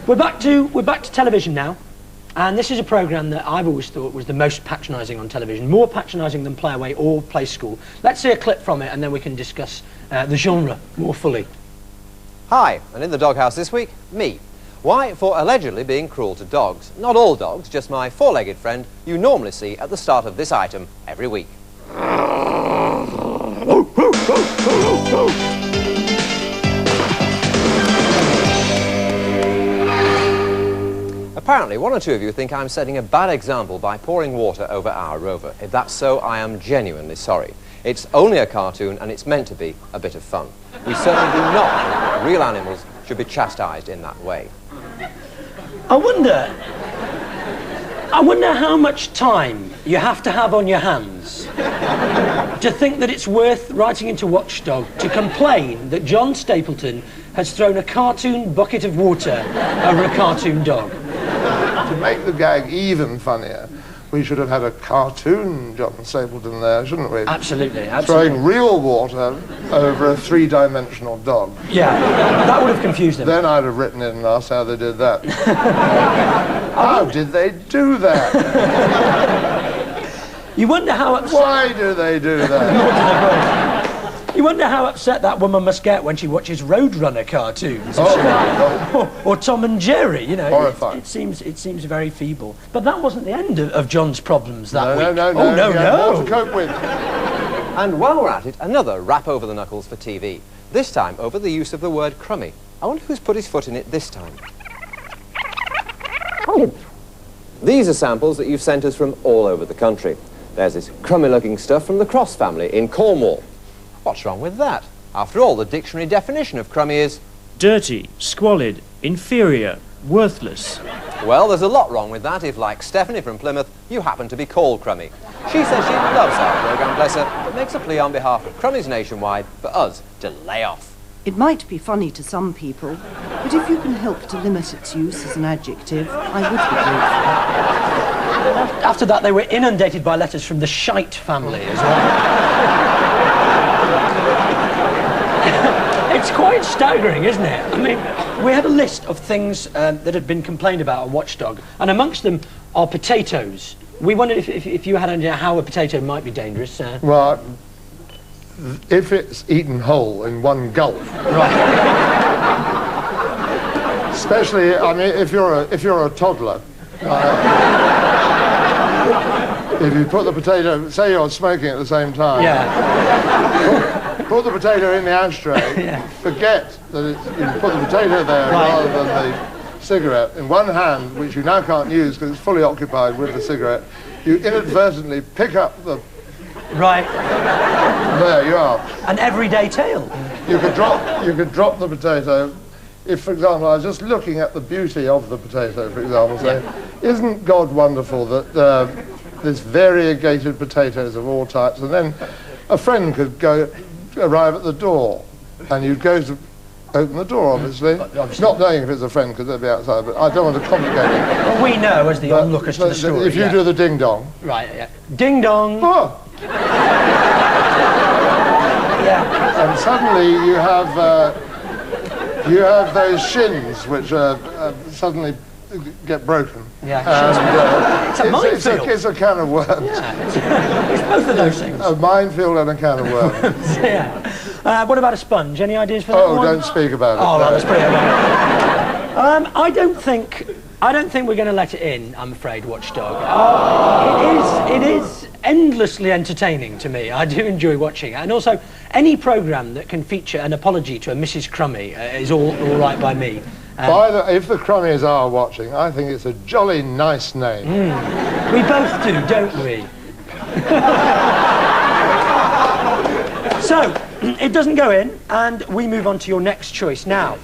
We're back to television now, and this is a programme that I've always thought was the most patronising on television, more patronising than Play Away or Play School. Let's see a clip from it, and then we can discuss the genre more fully. Hi, and in the doghouse this week, me. Why? For allegedly being cruel to dogs. Not all dogs, just my four-legged friend you normally see at the start of this item every week. Apparently, one or two of you think I'm setting a bad example by pouring water over our Rover. If that's so, I am genuinely sorry. It's only a cartoon, and it's meant to be a bit of fun. We certainly do not think that real animals should be chastised in that way. I wonder how much time you have to have on your hands to think that it's worth writing into Watchdog to complain that John Stapleton has thrown a cartoon bucket of water over a cartoon dog. To make the gag even funnier, we should have had a cartoon John Stapleton there, shouldn't we? Absolutely, absolutely. Throwing real water over a three-dimensional dog. Yeah, that would have confused them. Then I'd have written in and asked how they did that. How did they do that? You wonder how upset... Why do they do that? You wonder how upset that woman must get when she watches Roadrunner cartoons. Or Tom and Jerry, you know. Horrifying. It seems very feeble. But that wasn't the end of John's problems that week. No. Oh, no. More to cope with. And while we're at it, another rap over the knuckles for TV. This time over the use of the word crummy. I wonder who's put his foot in it this time. These are samples that you've sent us from all over the country. There's this crummy-looking stuff from the Cross family in Cornwall. What's wrong with that? After all, the dictionary definition of crummy is... dirty, squalid, inferior, worthless. Well, there's a lot wrong with that if, like Stephanie from Plymouth, you happen to be called crummy. She says she loves our programme, bless her, but makes a plea on behalf of crummies nationwide for us to lay off. It might be funny to some people, but if you can help to limit its use as an adjective, I would be grateful. After that, they were inundated by letters from the Shite family as well. It's quite staggering, isn't it? I mean, we had a list of things that had been complained about on Watchdog, and amongst them are potatoes. We wondered if you had an idea how a potato might be dangerous. Well, if it's eaten whole in one gulp. Right. Especially, I mean, if you're a toddler. If you put the potato, say you're smoking at the same time. Yeah. Put the potato in the ashtray. Yeah. Forget that you put the potato there rather than the cigarette. In one hand, which you now can't use because it's fully occupied with the cigarette, you inadvertently pick up the... Right. There you are. An everyday tale. You could drop the potato. If, for example, I was just looking at the beauty of the potato, for example, saying, isn't God wonderful that there's variegated potatoes of all types, and then a friend could arrive at the door, and you'd go to open the door, obviously. Not knowing if it's a friend, because they'd be outside, but I don't want to complicate it. Well, we know as the onlookers to the story. If you do the ding-dong. Right, yeah. Ding-dong! Oh! Yeah. And suddenly you have those shins which suddenly get broken. Yeah. And, it's a minefield. It's a can of worms. Yeah. It's both of those things. A minefield and a can of worms. Yeah. What about a sponge? Any ideas for that one? Oh, don't speak about it. Oh, no. That's pretty I don't think we're going to let it in, I'm afraid, Watchdog. It is endlessly entertaining to me. I do enjoy watching it. And also, any programme that can feature an apology to a Mrs. Crummy is all right by me. If the Crummies are watching, I think it's a jolly nice name. We both do, don't we? So, it doesn't go in, and we move on to your next choice now.